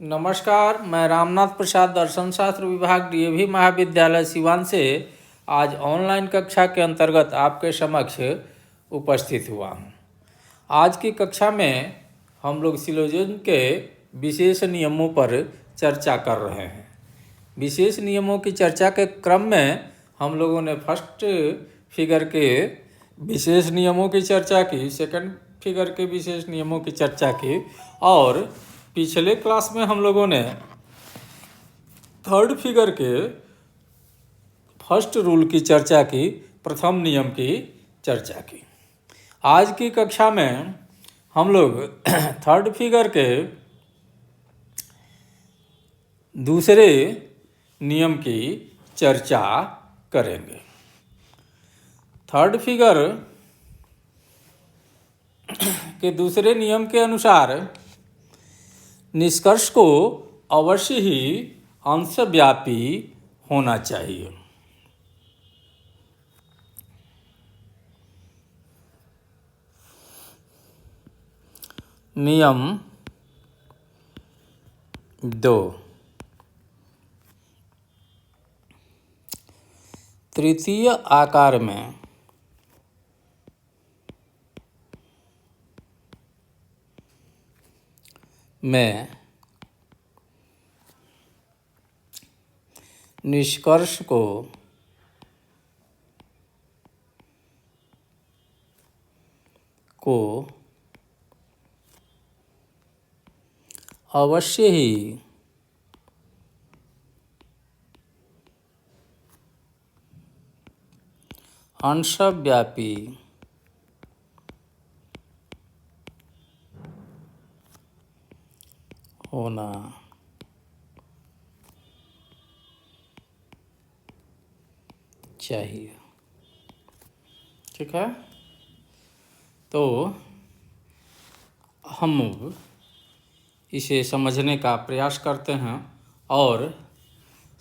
नमस्कार, मैं रामनाथ प्रसाद दर्शन शास्त्र विभाग डीएवी महाविद्यालय सिवान से आज ऑनलाइन कक्षा के अंतर्गत आपके समक्ष उपस्थित हुआ हूँ। आज की कक्षा में हम लोग सिलोजिज्म के विशेष नियमों पर चर्चा कर रहे हैं। विशेष नियमों की चर्चा के क्रम में हम लोगों ने फर्स्ट फिगर के विशेष नियमों की चर्चा की, सेकंड फिगर के विशेष नियमों की चर्चा की और पिछले क्लास में हम लोगों ने थर्ड फिगर के फर्स्ट रूल की चर्चा की, प्रथम नियम की चर्चा की। आज की कक्षा में हम लोग थर्ड फिगर के दूसरे नियम की चर्चा करेंगे। थर्ड फिगर के दूसरे नियम के अनुसार निष्कर्ष को अवश्य ही अंशव्यापी होना चाहिए। नियम 2, तृतीय आकार में निष्कर्ष को अवश्य ही अंशव्यापी होना चाहिए। ठीक है, तो हम इसे समझने का प्रयास करते हैं और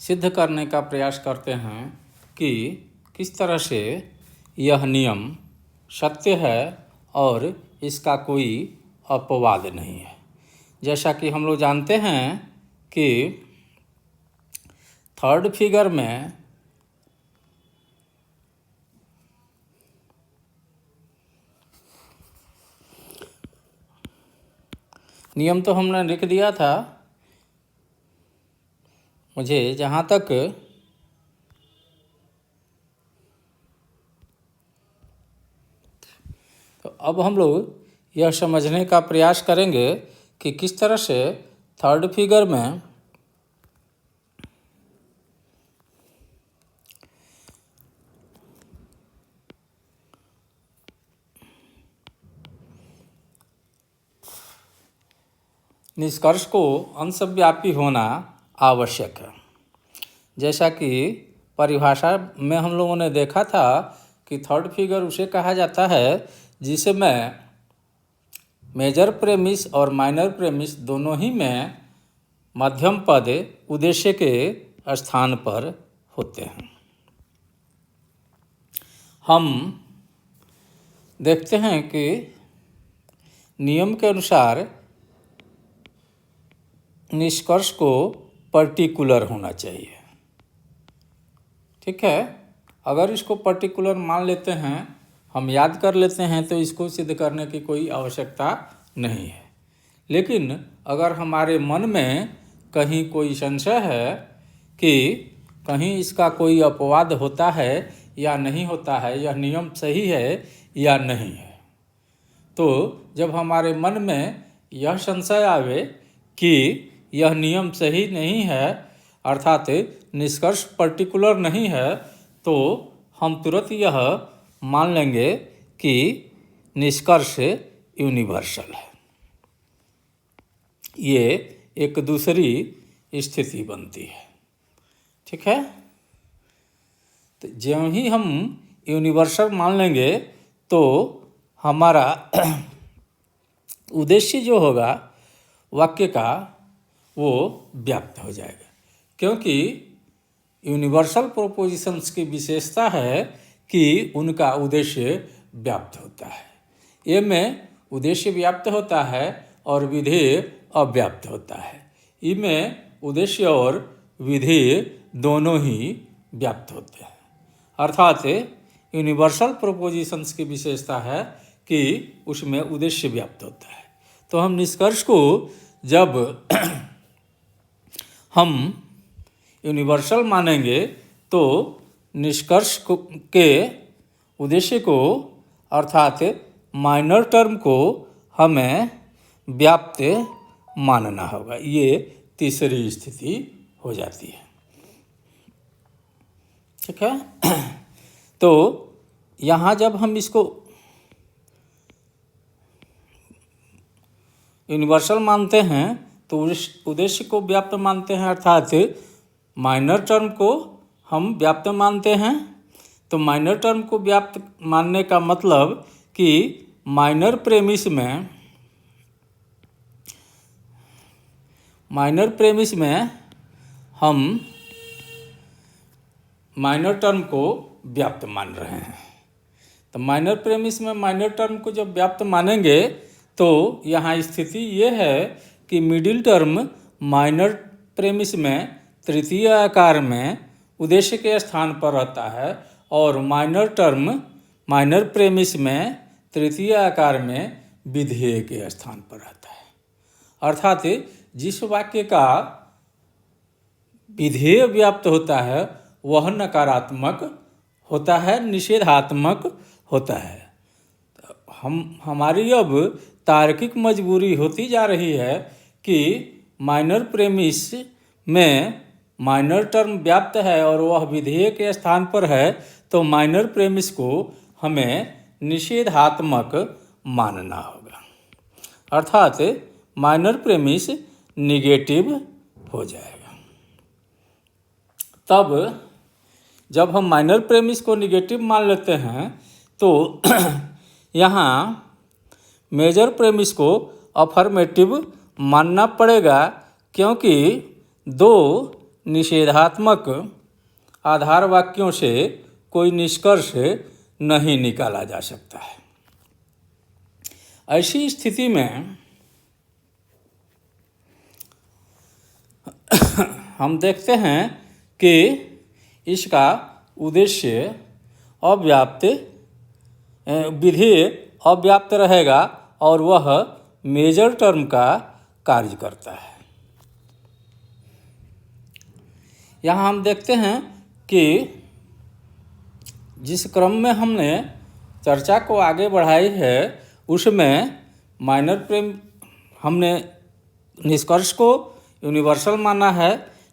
सिद्ध करने का प्रयास करते हैं कि किस तरह से यह नियम सत्य है और इसका कोई अपवाद नहीं है। जैसा कि हम लोग जानते हैं कि थर्ड फिगर में नियम तो हमने लिख दिया था। मुझे जहाँ तक तो अब हम लोग यह समझने का प्रयास करेंगे कि किस तरह से थर्ड फिगर में निष्कर्ष को अंशव्यापी होना आवश्यक है। जैसा कि परिभाषा में हम लोगों ने देखा था कि थर्ड फिगर उसे कहा जाता है जिसमें मेजर प्रेमिस और माइनर प्रेमिस दोनों ही में मध्यम पद उद्देश्य के स्थान पर होते हैं। हम देखते हैं कि नियम के अनुसार निष्कर्ष को पर्टिकुलर होना चाहिए। ठीक है, अगर इसको पर्टिकुलर मान लेते हैं, हम याद कर लेते हैं, तो इसको सिद्ध करने की कोई आवश्यकता नहीं है। लेकिन अगर हमारे मन में कहीं कोई संशय है कि कहीं इसका कोई अपवाद होता है या नहीं होता है, यह नियम सही है या नहीं है, तो जब हमारे मन में यह संशय आवे कि यह नियम सही नहीं है, अर्थात निष्कर्ष पर्टिकुलर नहीं है, तो हम तुरंत यह मान लेंगे कि निष्कर्ष यूनिवर्सल है। ये एक दूसरी स्थिति बनती है। ठीक है, तो ज्यों ही हम यूनिवर्सल मान लेंगे तो हमारा उद्देश्य जो होगा वाक्य का वो व्याप्त हो जाएगा, क्योंकि यूनिवर्सल प्रोपोजिशंस की विशेषता है कि उनका उद्देश्य व्याप्त होता है। ये में उद्देश्य व्याप्त होता है और विधेय अव्याप्त होता है। ई में उद्देश्य और विधेय दोनों ही व्याप्त होते हैं। अर्थात यूनिवर्सल प्रोपोजिशंस की विशेषता है कि उसमें उद्देश्य व्याप्त होता है। तो हम निष्कर्ष को जब हम यूनिवर्सल मानेंगे तो निष्कर्ष के उद्देश्य को अर्थात माइनर टर्म को हमें व्याप्त मानना होगा। ये तीसरी स्थिति हो जाती है। ठीक है। तो यहाँ जब हम इसको यूनिवर्सल मानते हैं तो उद्देश्य को व्याप्त मानते हैं, अर्थात माइनर टर्म को हम व्याप्त मानते हैं। तो माइनर टर्म को व्याप्त मानने का मतलब कि माइनर प्रेमिस में हम माइनर टर्म को व्याप्त मान रहे हैं। तो माइनर प्रेमिस में माइनर टर्म को जब व्याप्त मानेंगे तो यहाँ स्थिति ये है कि मिडिल टर्म माइनर प्रेमिस में तृतीय आकार में उद्देश्य के स्थान पर रहता है और माइनर टर्म माइनर प्रेमिस में तृतीय आकार में विधेय के स्थान पर रहता है। अर्थात जिस वाक्य का विधेय व्याप्त होता है वह नकारात्मक होता है, निषेधात्मक होता है। हमारी अब तार्किक मजबूरी होती जा रही है कि माइनर प्रेमिस में माइनर टर्म व्याप्त है और वह विधेय के स्थान पर है, तो माइनर प्रेमिस को हमें निषेधात्मक मानना होगा। अर्थात माइनर प्रेमिस निगेटिव हो जाएगा। तब जब हम माइनर प्रेमिस को निगेटिव मान लेते हैं तो यहाँ मेजर प्रेमिस को अफर्मेटिव मानना पड़ेगा, क्योंकि दो निषेधात्मक आधार वाक्यों से कोई निष्कर्ष नहीं निकाला जा सकता है। ऐसी स्थिति में हम देखते हैं कि इसका उद्देश्य अव्याप्त विधेय अव्याप्त रहेगा और वह मेजर टर्म का कार्य करता है। यहाँ हम देखते हैं कि जिस क्रम में हमने चर्चा को आगे बढ़ाई है उसमें माइनर प्रेम हमने निष्कर्ष को यूनिवर्सल माना है।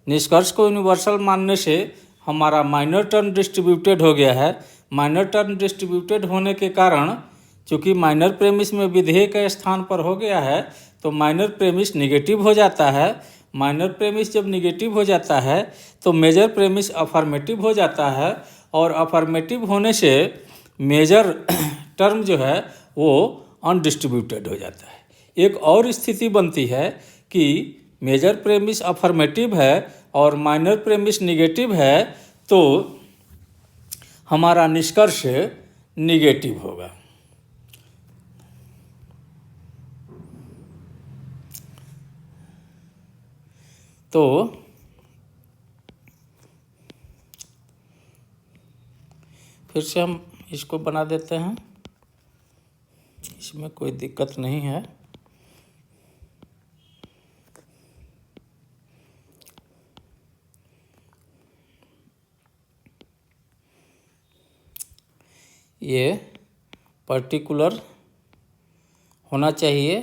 निष्कर्ष को यूनिवर्सल मानने से हमारा माइनर टर्म डिस्ट्रीब्यूटेड हो गया है। माइनर टर्म डिस्ट्रीब्यूटेड होने के कारण चूँकि माइनर प्रेमिस में विधेय के स्थान पर हो गया है तो माइनर प्रेमिस निगेटिव हो जाता है। माइनर प्रेमिस जब निगेटिव हो जाता है तो मेजर प्रेमिस अफर्मेटिव हो जाता है और अफर्मेटिव होने से मेजर टर्म जो है वो अनडिस्ट्रीब्यूटेड हो जाता है। एक और स्थिति बनती है कि मेजर प्रेमिस अफर्मेटिव है और माइनर प्रेमिस निगेटिव है तो हमारा निष्कर्ष निगेटिव होगा। तो फिर से हम इसको बना देते हैं, इसमें कोई दिक्कत नहीं है। ये पर्टिकुलर होना चाहिए।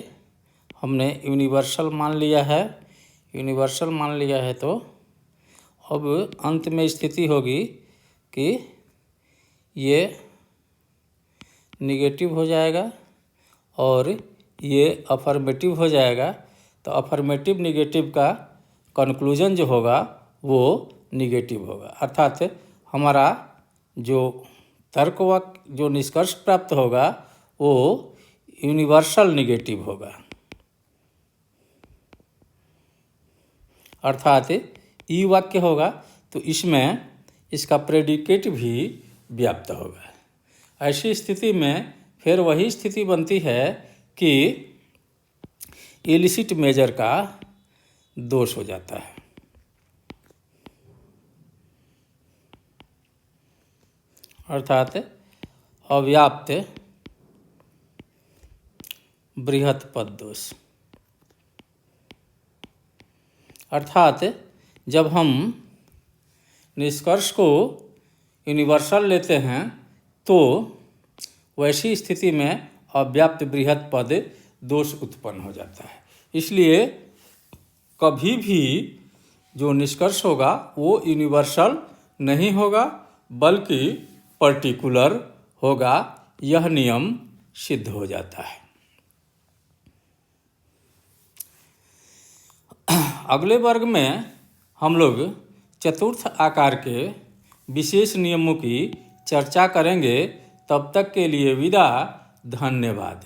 हमने यूनिवर्सल मान लिया है। यूनिवर्सल मान लिया है तो अब अंत में स्थिति होगी कि ये निगेटिव हो जाएगा और ये अफर्मेटिव हो जाएगा। तो अफर्मेटिव निगेटिव का कंक्लूजन जो होगा वो निगेटिव होगा। अर्थात हमारा जो तर्कवाक्य जो निष्कर्ष प्राप्त होगा वो यूनिवर्सल निगेटिव होगा। अर्थात ई वाक्य होगा तो इसमें इसका प्रेडिकेट भी व्याप्त होगा। ऐसी स्थिति में फिर वही स्थिति बनती है कि इलिसिट मेजर का दोष हो जाता है। अर्थात अव्याप्त बृहत पद दोष। अर्थात जब हम निष्कर्ष को यूनिवर्सल लेते हैं तो वैसी स्थिति में अव्याप्त बृहत पद दोष उत्पन्न हो जाता है। इसलिए कभी भी जो निष्कर्ष होगा वो यूनिवर्सल नहीं होगा बल्कि पर्टिकुलर होगा। यह नियम सिद्ध हो जाता है। अगले वर्ग में हम लोग चतुर्थ आकार के विशेष नियमों की चर्चा करेंगे। तब तक के लिए विदा। धन्यवाद।